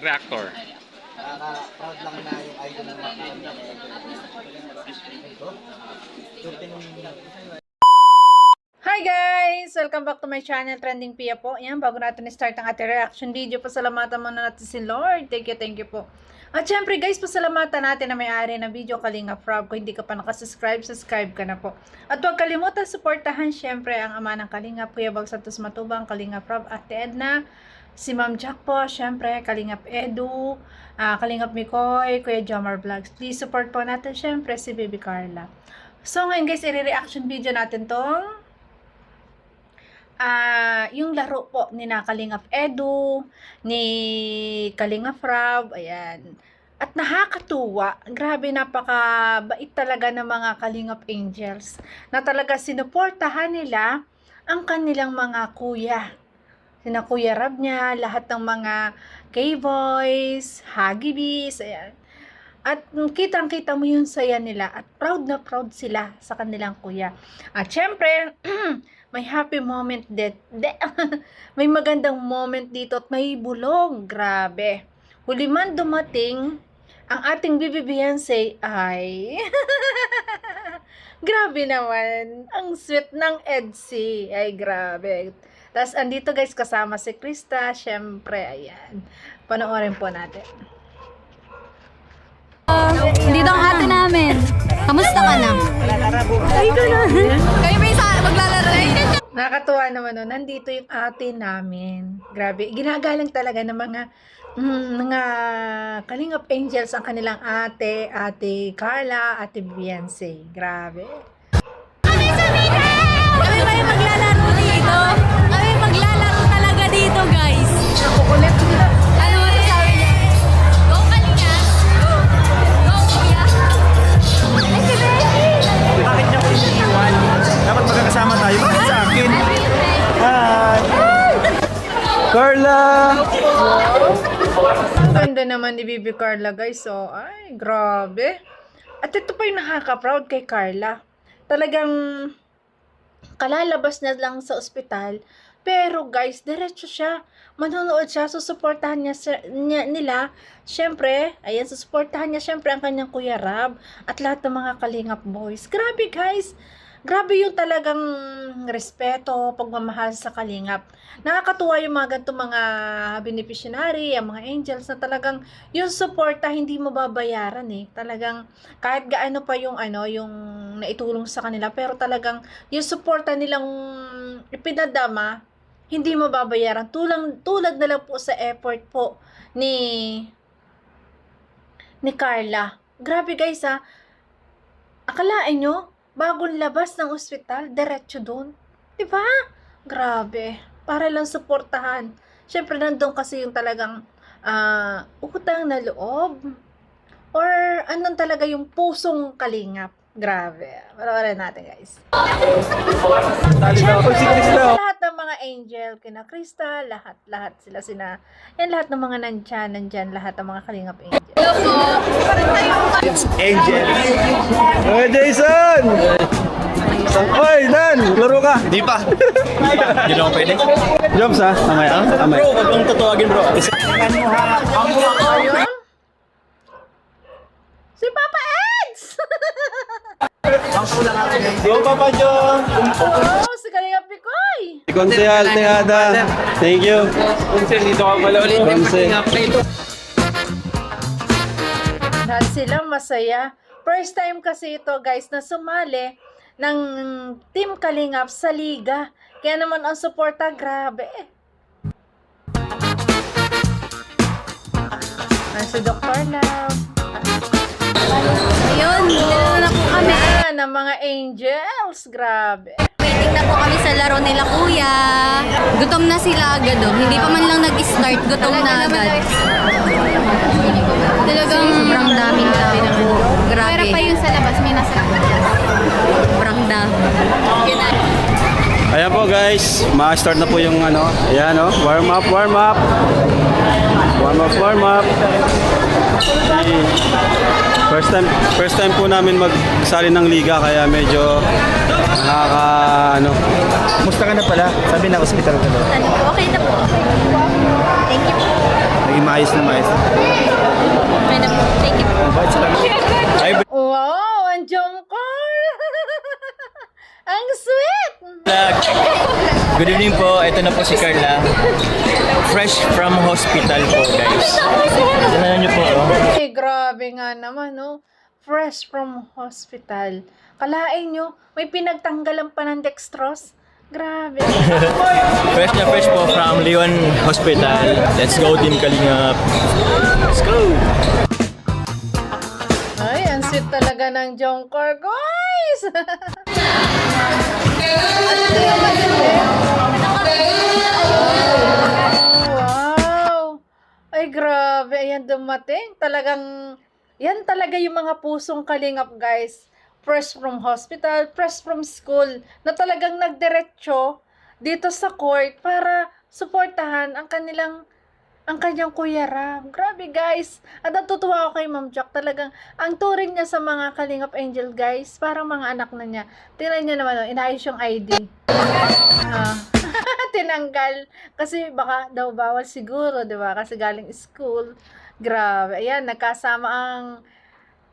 Reactor. Nakaka-proud lang na yung idol ng mga Hi guys! Welcome back to my channel, Trending Pia po. Yan, bago natin start ang ating reaction video, pasalamatan muna natin si Lord. Thank you po. At syempre guys, pasalamatan natin na may-ari ng video, Kalinga Prab. Kung hindi ka pa nakasubscribe, subscribe ka na po. At huwag kalimutan, suportahan syempre ang ama ng Kalinga, Kuya Bag Santos Matubang, Kalinga Prab, Ate Edna, si Ma'am Jack po, syempre, Kalingap Edu, Kalingap Mikoy, Kuya Jomar Vlogs. Please support po natin syempre si Baby Carla. So ngayon guys, i-reaction video natin tong yung laro po ni Kalingap Edu, ni Kalingap Rab, ayan. At nakakatuwa, grabe, napakabait talaga ng mga Kalingap Angels na talaga sinuportahan nila ang kanilang mga kuya. Sina Kuya Rab niya, lahat ng mga K-Boys, Hagibis, ayan. At kitang-kita mo yung saya nila at proud na proud sila sa kanilang kuya. At syempre, may happy moment may magandang moment dito at may bulong. Grabe. Huli man dumating, ang ating Bibi Beyonce ay grabe naman. Ang sweet ng Edsy. Ay, grabe. Tapos, andito guys, kasama si Krista. Syempre, ayan. Panoorin po natin. Dito ang ate namin. Kamusta ka na? Ay, ka na. Kayo ba isa maglalaro? Nakakatuwa naman nun. Nandito yung ate namin. Grabe. Ginagalang talaga ng mga Kalingap Angels ang kanilang ate, Ate Carla, Ate Beyonce. Grabe. Kami ba yung maglalaro dito? Kami maglalaro talaga dito, guys. Nakukulit sila. Ano mo sasabi niya? Go, Kalinga! Go, kuya! Ay, si Becky! Bakit niya ko iniiwan? Dapat magkakasama tayo. Bakit sa akin? Hi! Carla! Ganda naman ni Bibi Carla, guys. So, ay, grabe. At ito pa yung nakaka-proud kay Carla. Talagang kalalabas na lang sa ospital. Pero guys, diretso siya. Manonood siya, susuportahan nila. Siyempre, ayan, susuportahan niya siyempre ang kanyang Kuya Rab at lahat ng mga Kalingap boys. Grabe guys. Grabe yung talagang respeto, pagmamahal sa Kalingap. Nakakatuwa yung mga ganitong mga beneficiary, ang mga angels na talagang yung suporta hindi mo babayaran eh. Talagang kahit gaano pa yung yung naitulong sa kanila, pero talagang yung suporta nilang ipinadama, hindi mo babayaran. Tulad na lang po sa effort po ni Carla. Grabe guys ha. Akalain nyo, bagong labas ng ospital, diretso doon. Diba? Grabe. Para lang suportahan. Siyempre, nandun kasi yung talagang utang na loob. Or, anong talaga yung pusong Kalingap. Grabe. Panoorin natin, guys. Siyempre, lahat ng mga angel, kina Krista, lahat sila. Yan, lahat ng mga nandyan, lahat ng mga Kalingap angel. Angel! Hey, Jason! Oy, Nan! Laro ka! Di pa. Hindi na ako pwede. Jobs ha? Amay. Bro, wag mong tatuwagin bro. Ayun. Si Papa Eds! Go, Papa John! Oh, si Kalingap Pikoy! Konsehal, Tejada. Thank you. Dito ka pala ulit. Lahat sila masaya. First time kasi ito guys na sumali ng Team Kalingap sa Liga. Kaya naman ang suporta, grabe. Si Dr. Love. Ayun, dito na po kami. Ayan, ang mga angels. Grabe. Waiting na po kami sa laro nila, kuya. Gutom na sila agad, oh. Hindi pa man lang nag-start, gutom na agad. Talagang sobrang daming tao. Grabe. Pero pa yun sa labas, may nasa labas. Sobrang dami. Ayan po guys, ma-start na po yung ayan warm up. First time po namin magsali ng liga kaya medyo kumusta ka ka na pala. Sabi na hospital ka daw. Ano po? Okay na po. Thank you po. Naging maayos na maayos. Okay na po. Thank you po. Bakit sila? Ay, Wow, ang jungkol! Ang sweet! vlog. Good evening po. Ito na po si Carla. Fresh from hospital po, guys. Tignan niyo po, oh. Eh, grabe nga naman, no? Fresh from hospital. Kalain nyo, may pinagtanggalan pa ng dextrose. Grabe. Fresh na fresh po from Leon Hospital. Let's go, Team Kalingap. Let's go! Ay, ang sweet talaga ng jungkol, guys! Wow! Ay, grabe. Ayan, dumating. Talagang, yan talaga yung mga pusong kalingap, guys. Fresh from hospital, fresh from school, na talagang nagdiretso dito sa court para suportahan ang kanyang Kuya Ram. Grabe, guys. At natutuwa ako kay Ma'am Jack. Talagang, ang turing niya sa mga Kalingap Angel, guys, parang mga anak na niya. Tingnan niyo naman, inaayos yung ID. Tinanggal. Kasi baka daw bawal siguro, di ba? Kasi galing school. Grabe. Ayan, nagkasama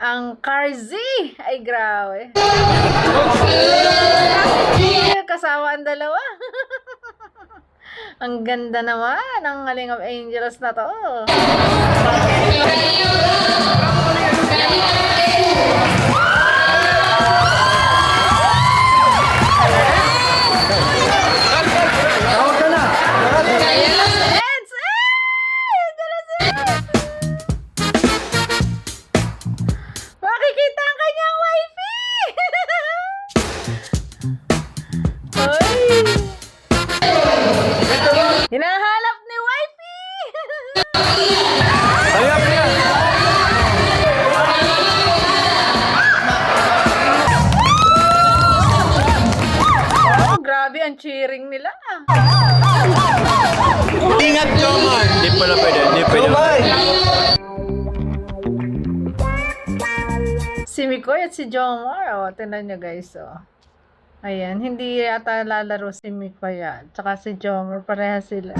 ang Carzi. Ay, grabe. Kasama ang dalawa. Ang ganda naman ng Kalingap Angels na to. Tawag ka na! Eds! Makikita ang kanyang wifey! Ay! Hinahanap ni wifey! Hayap niya! Oh, grabe ang cheering nila. Ingat, Jomar! Hindi pala pwede, hindi pwede. Bye! Si Mikoy at si Jomar, oh, tingnan nyo guys, oh. Ayan, hindi yata lalaro si Mikoy at saka si Jomar, pareha sila.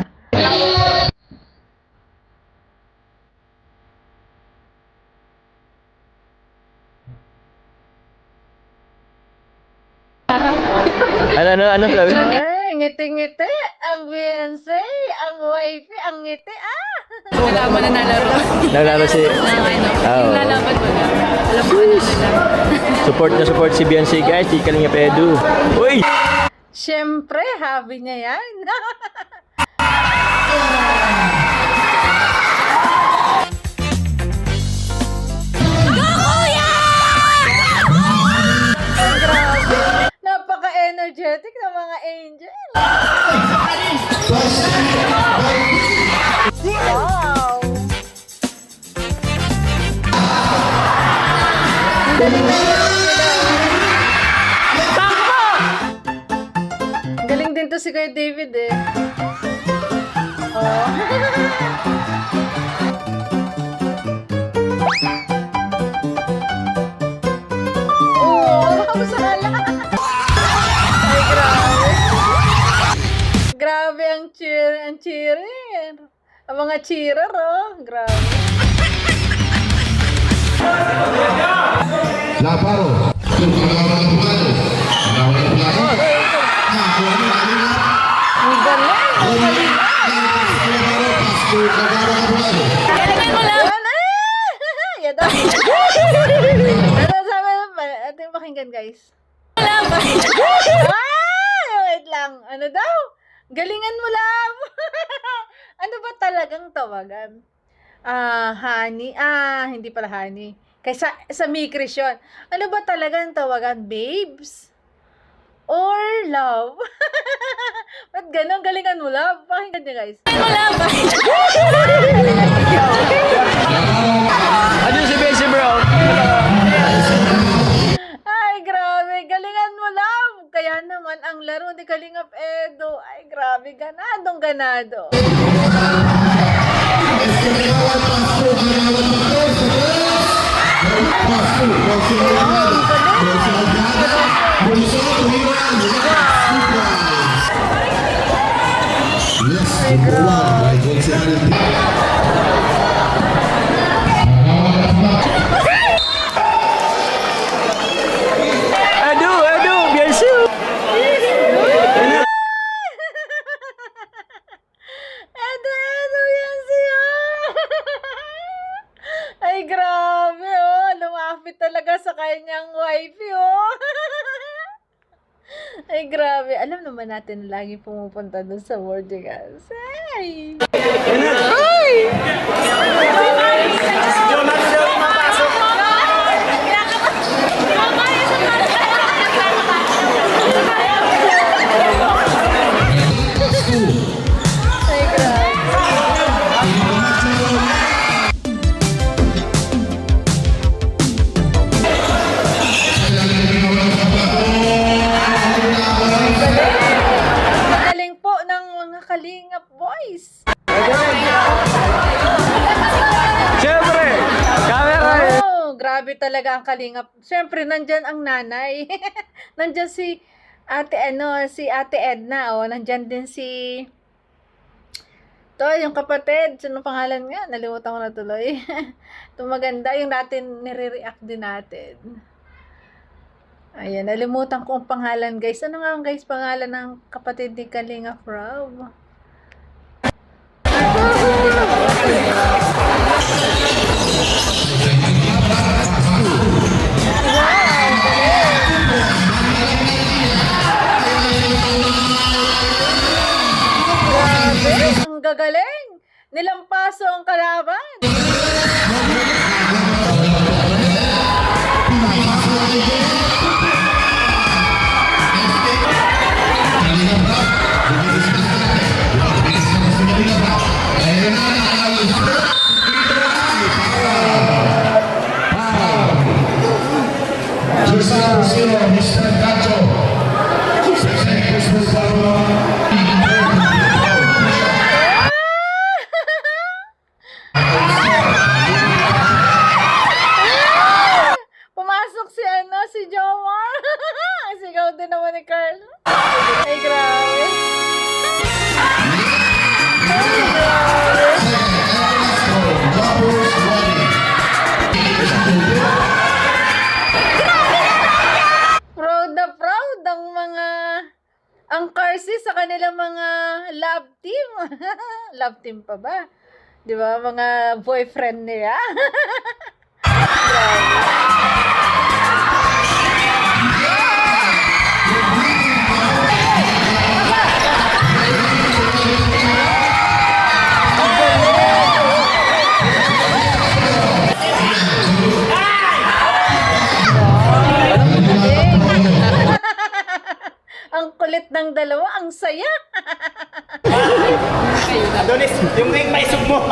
Ano sabi? Ay, ngiti-ngiti, ang fiancé, ang wifey, ang ngiti, ah! Wala mo na nalaro. Naglaro si... Yung lalaban mo na. Alam mo na nila. Support si Beyonce, guys. Di Kalingap Edu. Uy! Siyempre, hobby niya yan. Ay, grabe. Napaka-energetic ng mga angel. Wow! Galing din to si Kuya David eh. Oh. Oh, makusala. Ay, grabe. Grabe ang cheer. Ang mga cheerer, oh. Grabe. Laparo. Ang galing. Ang galing. Galingan mo lang. Yan, yan daw. Ano sabi pa? Ito yung pakinggan, guys. Wait lang. Ano daw? Galingan mo lang. Ano ba talagang tawagan? Honey. Hindi pala honey. Kaysa sa Mikris yun. Ano ba talagang tawagan? Babes? Or love? Ba't ganun? Galingan mo, love? Pakinggan niyo, guys. Ano si Beyonce, bro? Ay, grabe. Galingan mo, love. Kaya naman, ang laro ni Kalingap Edo. Ay, grabe. Ganadong ganado. Aduh, biasa. Edo, yan siya! Ay, grabe, oh. Lumapit talaga sa kanyang wifey, oh. Ay, grabe. Alam naman natin na lagi pumupunta doon sa Bordigas. Ay! Ay! Jonathan daw mapasok. Ay, grabe. Magaling po ng mga Kalingap boys. Siyempre, camera eh. Oh, grabe talaga ang Kalingap. Siyempre, nandyan ang nanay. Nandyan si si Ate Edna, oh. Nandyan din si yung kapatid. Sino pangalan nga? Nalimutan ko na tuloy. Ito maganda, yung natin nire-react din natin. Ayan, nalimutan ko ang pangalan, guys. Ano nga guys, pangalan ng kapatid ni Kalinga Rob? Grabe, ang gagaling! Nilampaso ang kalaban! Pumasok si Jomar. Sigaw din naman ni Carl. Ay, grabe. Ay, grabe. Proud na proud ang Carsi sa kanilang mga love team. Love team pa ba? Di ba? Mga boyfriend niya. Ang kulit ng dalawa, ang saya. Adonis, yung ring maisog mo.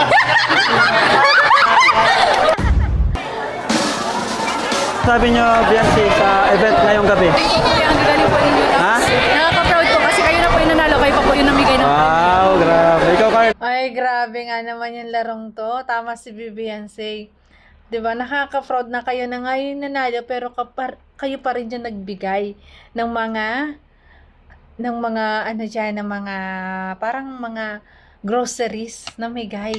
Sabi nyo, Biancy, sa event ngayong gabi. Ang galing po ninyo. Ha? Nakaka-proud po kasi kayo na po yung nanalo. Kayo pa po yung namigay ng Wow, grabe. Ikaw, Carl. Ay, grabe nga naman yung larong to. Tama si Bibianse. 'Di ba? Nakaka-fraud na kayo na ngayon nanalo pero kayo pa rin dyan nagbigay ng mga ano dyan, ng mga parang mga groceries na migay.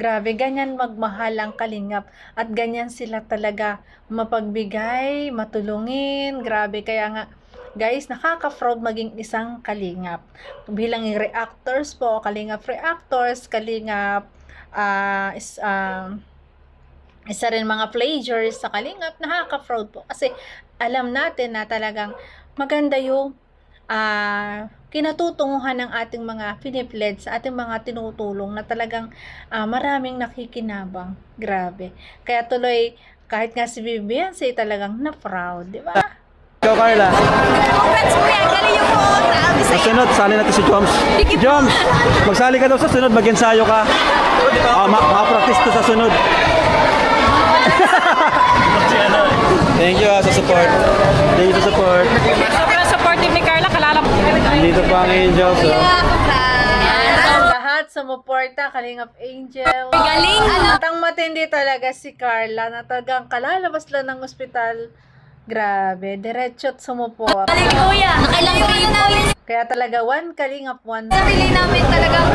Grabe, ganyan magmahal ang Kalingap at ganyan sila talaga mapagbigay, matulungin. Grabe, kaya nga guys, nakaka-fraud maging isang Kalingap. Bilang reactors po, Kalingap reactors, Kalingap isa rin mga pledgers sa Kalingap, nakaka-fraud po. Kasi alam natin na talagang maganda yung kinatutunguhan ng ating mga pinipledge sa ating mga tinutulong na talagang maraming nakikinabang. Grabe. Kaya tuloy, kahit nga si Vivian, say talagang na-proud, di ba? Ikaw, Carla. Congrats po yan. Galing yung po. Grabe Sa sa'yo. sunod, sali natin si Joms. Joms, magsali ka daw sa sunod, mag-ensayo ka. Makapractice to sa sunod. Thank you sa support. Thank you sa support. Sobrang supportive ni Carla. Kalala po. Nandito pa ang Angels. So. Ang lahat sumuporta, Kalingap Angel. Galing. At ang matindi talaga si Carla na talagang kalalabas lang ng ospital Grabe, diretso at sumuport. Nakailang namin. Kaya talaga, one kalingap, one. Sarili namin talagang,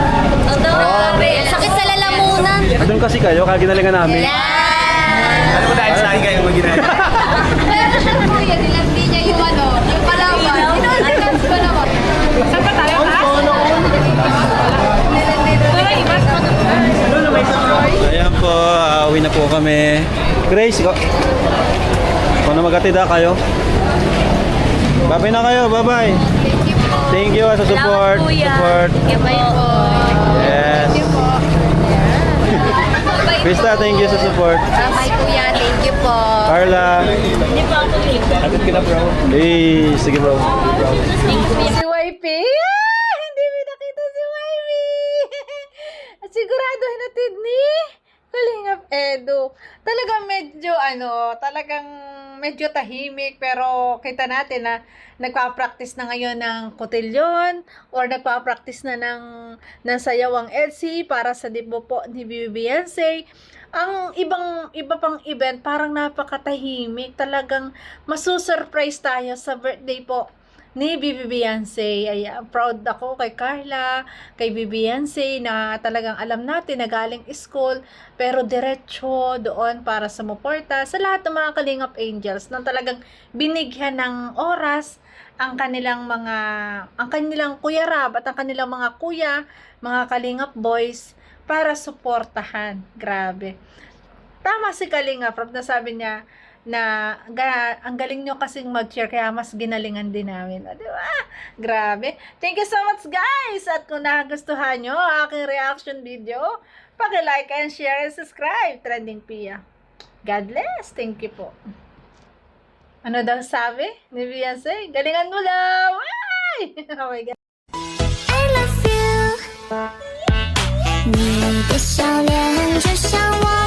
grabe. Sakit sa lalamunan. Doon kasi kayo, kaya ginalingan namin. Alam mo dahil sa akin kayo mag-ginagawa. Pero siya kuya, nilandi niya yung yung palaban. Inalagans ko naman. Saan pa tayo, ha? Ayan po, uwi na po kami. Grace, kung na magatid kayo. Bye-bye na kayo, bye-bye. Thank you sa support. Support. Yes. Krista, thank you sa support. Bye kuya, thank you po. Carla. Agad ka na, bro. Eh, sige bro. Si YP! Hindi mo nakita si YP! At sigurado hinatid ni Kalingap Edu. Talagang medyo tahimik, pero kita natin na nagpa-practice na ngayon ng kotilyon or nagpa-practice na ng sayawang EDSI para sa debut po ni Beyonce. Ang iba pang event parang napakatahimik. Talagang masusurprise tayo sa birthday po ni Beyonce. Ay, proud ako kay Carla, kay Beyonce na talagang alam natin na galing school pero diretso doon para sumuporta sa lahat ng mga Kalingap Angels na talagang binigyan ng oras ang kanilang Kuya Rab at ang kanilang mga kuya, mga Kalingap boys para suportahan. Grabe. Tama si Kalingap Rab na sabi niya na ang galing nyo kasing mag-share kaya mas ginalingan din namin. O, di ba? Grabe. Thank you so much guys! At kung nagustuhan nyo ang aking reaction video, pag-like and share and subscribe. Trending Pia. God bless. Thank you po. Ano daw sabi ni Beyonce? Galingan mo lang! Ay! Oh my God. I love you，你的笑脸就像我。